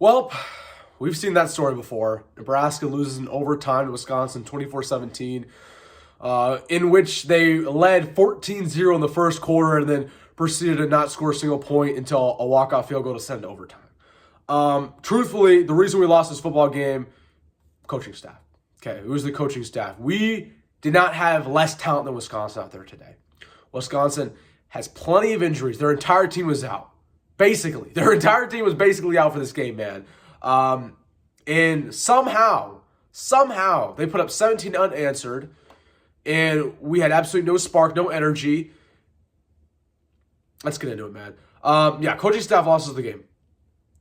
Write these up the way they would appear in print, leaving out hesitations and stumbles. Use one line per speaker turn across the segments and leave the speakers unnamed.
Well, we've seen that story before. Nebraska loses in overtime to Wisconsin 24-17, in which they led 14-0 in the first quarter and then proceeded to not score a single point until a walk-off field goal to send to overtime. Truthfully, the reason we lost this football game, coaching staff. Okay, it was the coaching staff. We did not have less talent than Wisconsin out there today. Wisconsin has plenty of injuries. Their entire team was out. Basically, their entire team was basically out for this game, man. And somehow, they put up 17 unanswered, and we had absolutely no spark, no energy. Let's get into it, man. Coaching staff losses the game.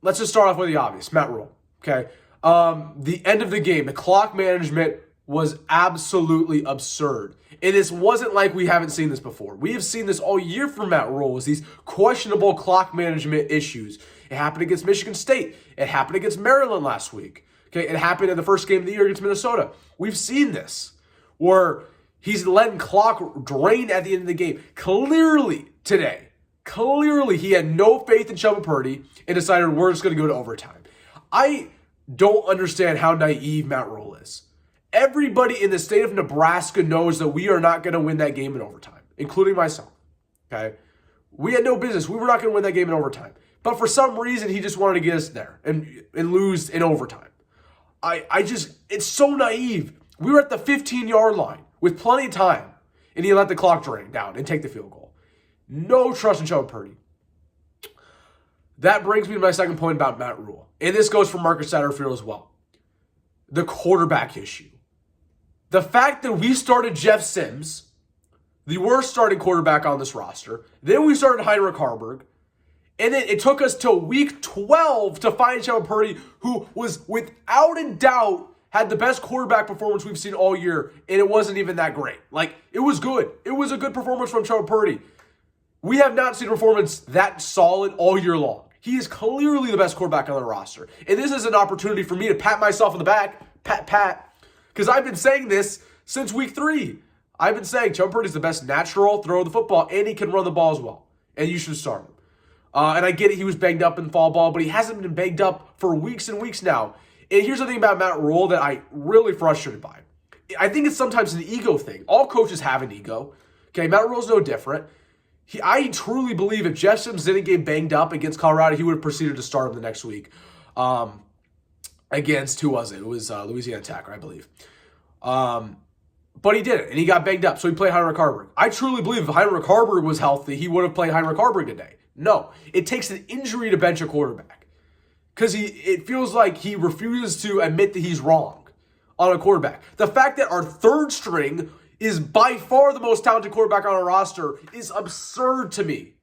Let's just start off with the obvious. Matt Rule, okay? The end of the game, the clock management was absolutely absurd. And this wasn't like we haven't seen this before. We have seen this all year from Matt Rule, was these questionable clock management issues. It happened against Michigan State. It happened against Maryland last week. Okay, it happened in the first game of the year against Minnesota. We've seen this, where he's letting clock drain at the end of the game. Clearly, today, he had no faith in Chubba Purdy and decided we're just going to go to overtime. I don't understand how naive Matt Rule is. Everybody in the state of Nebraska knows that we are not going to win that game in overtime, including myself. Okay? We had no business. We were not going to win that game in overtime. But for some reason, he just wanted to get us there and lose in overtime. It's so naive. We were at the 15-yard line with plenty of time, and he let the clock drain down and take the field goal. No trust in Chubba Purdy. That brings me to my second point about Matt Rule. And this goes for Marcus Satterfield as well. The quarterback issue. The fact that we started Jeff Sims, the worst starting quarterback on this roster, then we started Heinrich Haarberg, and then it took us till week 12 to find Chubba Purdy, who was without a doubt had the best quarterback performance we've seen all year, and it wasn't even that great. Like, it was good. It was a good performance from Chubba Purdy. We have not seen a performance that solid all year long. He is clearly the best quarterback on the roster. And this is an opportunity for me to pat myself on the back, because I've been saying this since week 3. I've been saying Chubba Purdy's the best natural thrower of the football, and he can run the ball as well. And you should start him. And I get it, he was banged up in fall ball, but he hasn't been banged up for weeks and weeks now. And here's the thing about Matt Rule that I'm really frustrated by. I think it's sometimes an ego thing. All coaches have an ego. Okay, Matt Rule's no different. I truly believe if Jeff Sims didn't get banged up against Colorado, he would have proceeded to start him the next week. Against, who was it? It was Louisiana Tech, I believe. But he didn't, and he got banged up, so he played Heinrich Haarberg. I truly believe if Heinrich Haarberg was healthy, he would have played Heinrich Haarberg today. No, it takes an injury to bench a quarterback. Because it feels like he refuses to admit that he's wrong on a quarterback. The fact that our third string is by far the most talented quarterback on our roster is absurd to me.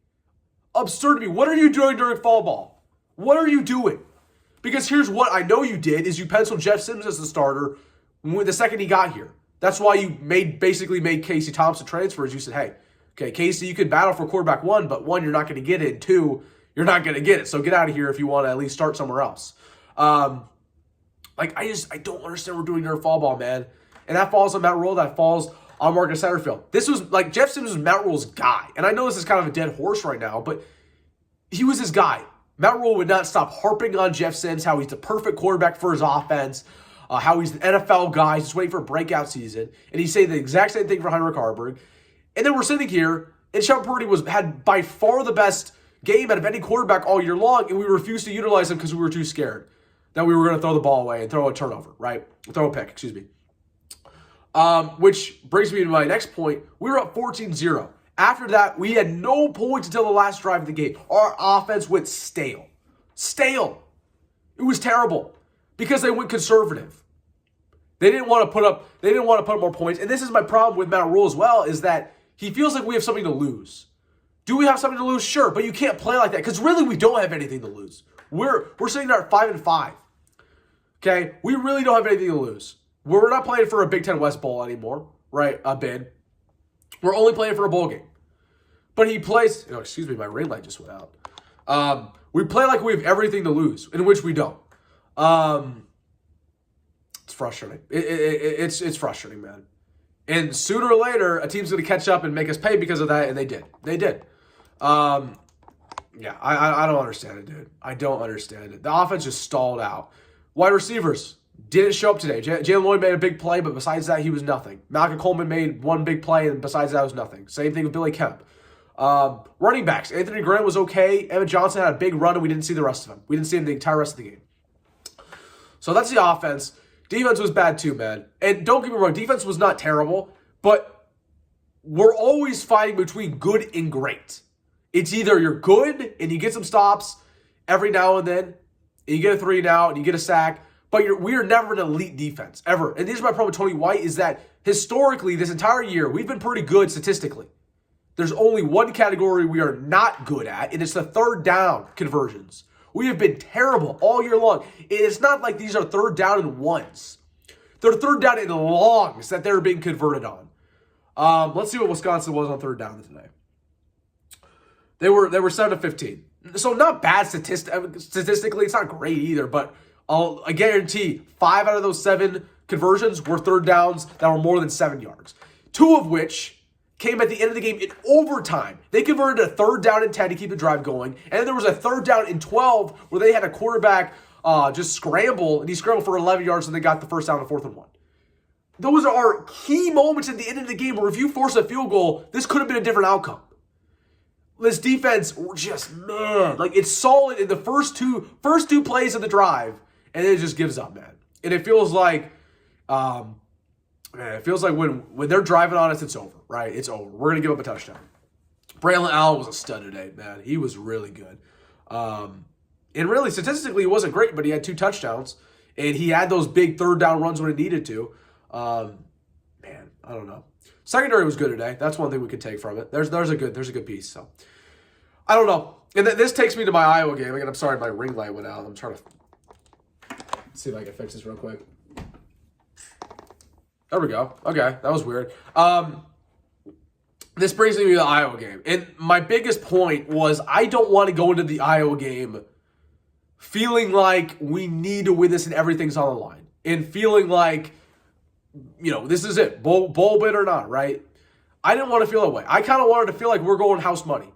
Absurd to me. What are you doing during fall ball? What are you doing? Because here's what I know you did is you penciled Jeff Sims as the starter the second he got here. That's why you basically made Casey Thompson transfers. You said, hey, okay, Casey, you can battle for quarterback 1, but 1, you're not going to get it, and 2, you're not going to get it. So get out of here if you want to at least start somewhere else. I don't understand what we're doing during fall ball, man. And that falls on Matt Rule. That falls on Marcus Satterfield. This was, Jeff Sims was Matt Rule's guy. And I know this is kind of a dead horse right now, but he was his guy. Matt Rule would not stop harping on Jeff Sims, how he's the perfect quarterback for his offense, how he's the NFL guy, just waiting for a breakout season. And he's saying the exact same thing for Heinrich Haarberg. And then we're sitting here, and Chubba Purdy had by far the best game out of any quarterback all year long, and we refused to utilize him because we were too scared that we were going to throw the ball away and throw a turnover, right? Throw a pick, excuse me. Which brings me to my next point. We were up 14-0. After that, we had no points until the last drive of the game. Our offense went stale. Stale. It was terrible because they went conservative. They didn't want to put up more points. And this is my problem with Matt Rule as well, is that he feels like we have something to lose. Do we have something to lose? Sure, but you can't play like that because really we don't have anything to lose. We're sitting there at 5-5. Okay? We really don't have anything to lose. We're not playing for a Big Ten West Bowl anymore, right? A bid. We're only playing for a bowl game. But he plays, excuse me, my ring light just went out. We play like we have everything to lose, in which we don't. It's frustrating. It's frustrating, man. And sooner or later, a team's going to catch up and make us pay because of that, and they did. They did. Yeah, I don't understand it, dude. I don't understand it. The offense just stalled out. Wide receivers didn't show up today. Jalen Lloyd made a big play, but besides that, he was nothing. Malcolm Coleman made one big play, and besides that, was nothing. Same thing with Billy Kemp. Running backs, Anthony Grant was okay. Evan Johnson had a big run, and we didn't see the rest of him. We didn't see him the entire rest of the game. So that's the offense. Defense was bad too, man. And don't get me wrong, defense was not terrible, but we're always fighting between good and great. It's either you're good and you get some stops every now and then, and you get a 3 and out, and you get a sack, but we are never an elite defense, ever. And this is my problem with Tony White, is that historically, this entire year, we've been pretty good statistically. There's only one category we are not good at, and it's the third down conversions. We have been terrible all year long. It's not like these are third down and ones. They're third down and longs that they're being converted on. Let's see what Wisconsin was on third down today. They were 7-15. So not bad statistically. It's not great either, but I guarantee 5 out of those 7 conversions were third downs that were more than 7 yards. 2 of which came at the end of the game in overtime. They converted a third down and 10 to keep the drive going. And then there was a third down and 12 where they had a quarterback just scramble, and he scrambled for 11 yards, and they got the first down on 4th and 1. Those are key moments at the end of the game where if you force a field goal, this could have been a different outcome. This defense, just, man, like it's solid in the first two plays of the drive, and then it just gives up, man. And it feels like, when they're driving on us, it's over, right? It's over. We're going to give up a touchdown. Braylon Allen was a stud today, man. He was really good. And really, statistically, he wasn't great, but he had 2 touchdowns, and he had those big third down runs when it needed to. Man, I don't know. Secondary was good today. That's one thing we could take from it. There's a good piece. So I don't know. And this takes me to my Iowa game. Again, I'm sorry, my ring light went out. I'm trying to see if I can fix this real quick. There we go. Okay, that was weird. This brings me to the Iowa game. And my biggest point was I don't want to go into the Iowa game feeling like we need to win this and everything's on the line. And feeling like, this is it. Bowl bid or not, right? I didn't want to feel that way. I kind of wanted to feel like we're going house money.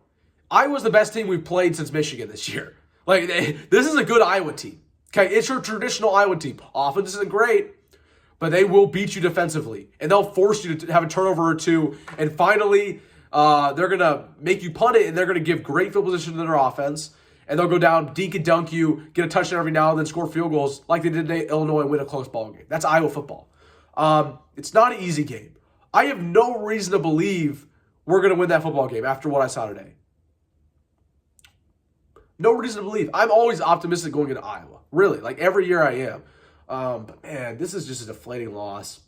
Iowa's the best team we've played since Michigan this year. Like, this is a good Iowa team. Okay, it's your traditional Iowa team. Offense isn't great, but they will beat you defensively. And they'll force you to have a turnover or 2. And finally, they're going to make you punt it, and they're going to give great field position to their offense. And they'll go down, dink and dunk you, get a touchdown every now and then, score field goals like they did today, Illinois, and win a close ball game. That's Iowa football. It's not an easy game. I have no reason to believe we're going to win that football game after what I saw today. No reason to believe. I'm always optimistic going into Iowa. Really, like every year I am. But man, this is just a deflating loss.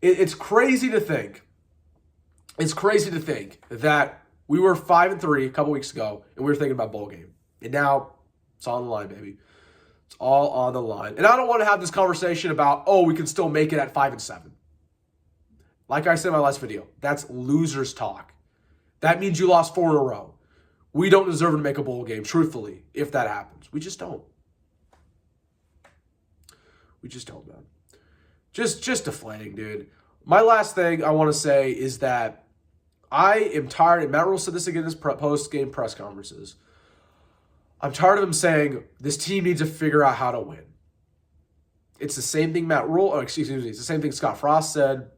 It's crazy to think. It's crazy to think that we were 5-3 a couple weeks ago, and we were thinking about bowl game. And now it's all on the line, baby. It's all on the line. And I don't want to have this conversation about, we can still make it at 5-7. Like I said in my last video, that's losers talk. That means you lost 4 in a row. We don't deserve to make a bowl game, truthfully, if that happens. We just don't. We just don't, man. Just deflating, dude. My last thing I want to say is that I am tired, and Matt Rule said this again in his post-game press conferences. I'm tired of him saying, this team needs to figure out how to win. It's the same thing it's the same thing Scott Frost said.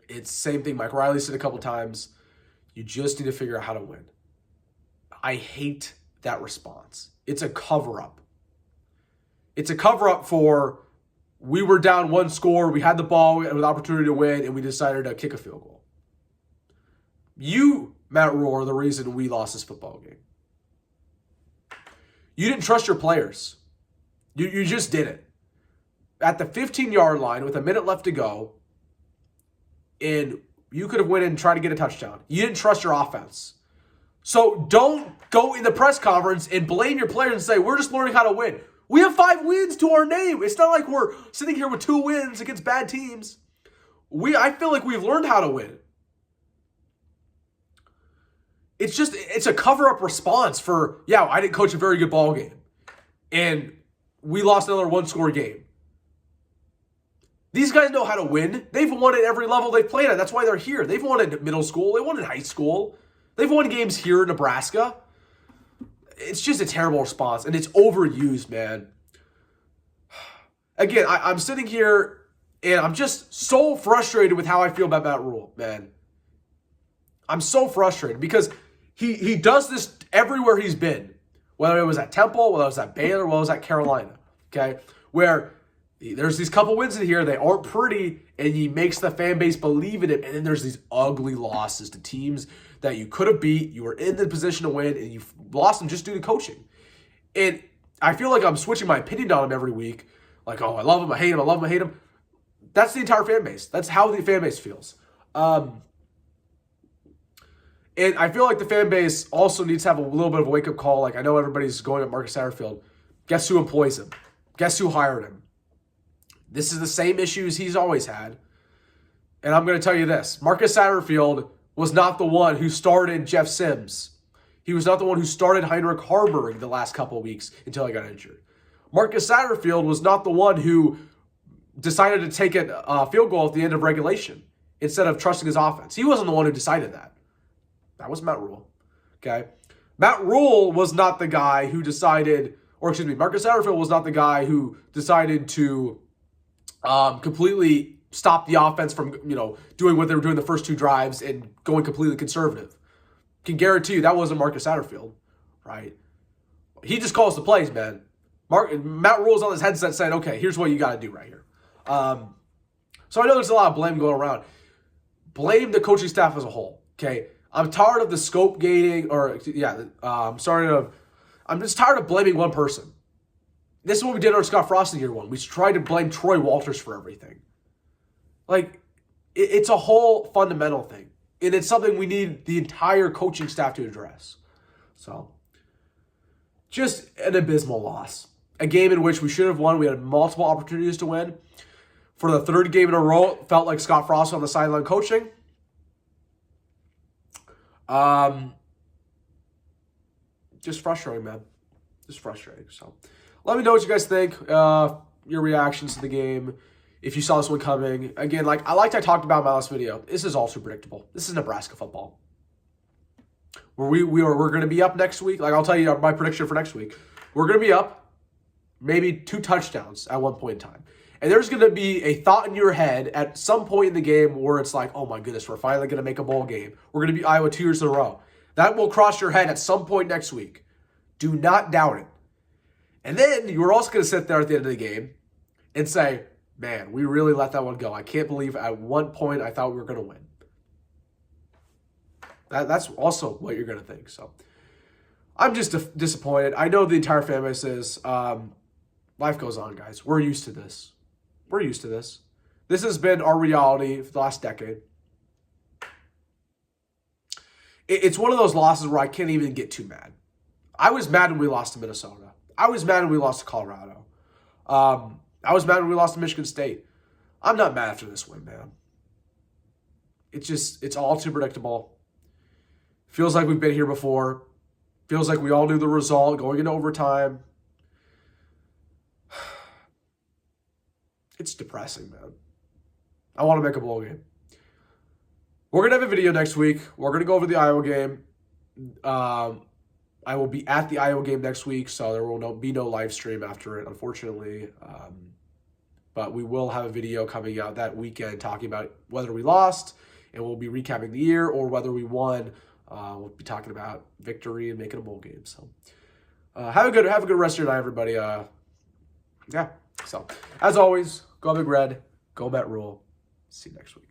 It's the same thing Mike Riley said a couple times. You just need to figure out how to win. I hate that response. It's a cover-up. It's a cover-up for we were down 1 score, we had the ball, we had an opportunity to win, and we decided to kick a field goal. You, Matt Rule, are the reason we lost this football game. You didn't trust your players. You just didn't. At the 15-yard line with a minute left to go, and you could have went in and tried to get a touchdown. You didn't trust your offense. So don't go in the press conference and blame your players and say, we're just learning how to win. We have 5 wins to our name. It's not like we're sitting here with 2 wins against bad teams. I feel like we've learned how to win. It's a cover-up response for, I didn't coach a very good ball game. And we lost another 1-score game. These guys know how to win. They've won at every level they've played at. That's why they're here. They've won at middle school. They won in high school. They've won games here in Nebraska. it's just a terrible response, and it's overused, man. Again, I'm sitting here, and I'm just so frustrated with how I feel about Matt Rule, man. I'm so frustrated because he does this everywhere he's been, whether it was at Temple, whether it was at Baylor, whether it was at Carolina, okay? Where there's these couple wins in here, they aren't pretty, and he makes the fan base believe in it, and then there's these ugly losses to teams that you could have beat, you were in the position to win, and you lost them just due to coaching. And I feel like I'm switching my opinion on him every week. Like, oh, I love him, I hate him, I love him, I hate him. That's the entire fan base. That's how the fan base feels. And I feel like the fan base also needs to have a little bit of a wake-up call. Like, I know everybody's going at Marcus Satterfield. Guess who employs him? Guess who hired him? This is the same issues he's always had. And I'm going to tell you this. Marcus Satterfield was not the one who started Jeff Sims. He was not the one who started Heinrich Haarberg the last couple of weeks until he got injured. Marcus Satterfield was not the one who decided to take a field goal at the end of regulation instead of trusting his offense. He wasn't the one who decided that. That was Matt Rule. Okay? Matt Rule was not the guy who decided, or excuse me, Marcus Satterfield was not the guy who decided to completely stop the offense from, doing what they were doing the first two drives and going completely conservative. Can guarantee you that wasn't Marcus Satterfield, right? He just calls the plays, man. Matt Rule's on his headset saying, okay, here's what you got to do right here. So I know there's a lot of blame going around. Blame the coaching staff as a whole, okay? I'm tired of the scope gating, I'm just tired of blaming one person. This is what we did on Scott Frost in year one. We tried to blame Troy Walters for everything. Like, it's a whole fundamental thing. And it's something we need the entire coaching staff to address. So, just an abysmal loss. A game in which we should have won. We had multiple opportunities to win. For the third game in a row, it felt like Scott Frost on the sideline coaching. Just frustrating, man. Just frustrating. So, let me know what you guys think. Your reactions to the game. If you saw this one coming. Again, like I talked about in my last video, this is all too predictable. This is Nebraska football. We're going to be up next week. Like, I'll tell you my prediction for next week. We're going to be up maybe 2 touchdowns at one point in time. And there's going to be a thought in your head at some point in the game where it's like, oh my goodness, we're finally going to make a bowl game. We're going to be Iowa 2 years in a row. That will cross your head at some point next week. Do not doubt it. And then you're also going to sit there at the end of the game and say, man, we really let that one go. I can't believe at one point I thought we were going to win. That's also what you're going to think. So I'm just disappointed. I know the entire fan base is. Life goes on, guys. We're used to this. We're used to this. This has been our reality for the last decade. It's one of those losses where I can't even get too mad. I was mad when we lost to Minnesota. I was mad when we lost to Colorado. I was mad when we lost to Michigan State. I'm not mad after this win, man. It's all too predictable. Feels like we've been here before. Feels like we all knew the result going into overtime. It's depressing, man. I want to make a bowl game. We're going to have a video next week. We're going to go over the Iowa game. I will be at the Iowa game next week, so there will be no live stream after it, unfortunately. But we will have a video coming out that weekend talking about whether we lost, and we'll be recapping the year, or whether we won. We'll be talking about victory and making a bowl game. So have a good rest of your night, everybody. So as always, go Big Red, go Matt Rule. See you next week.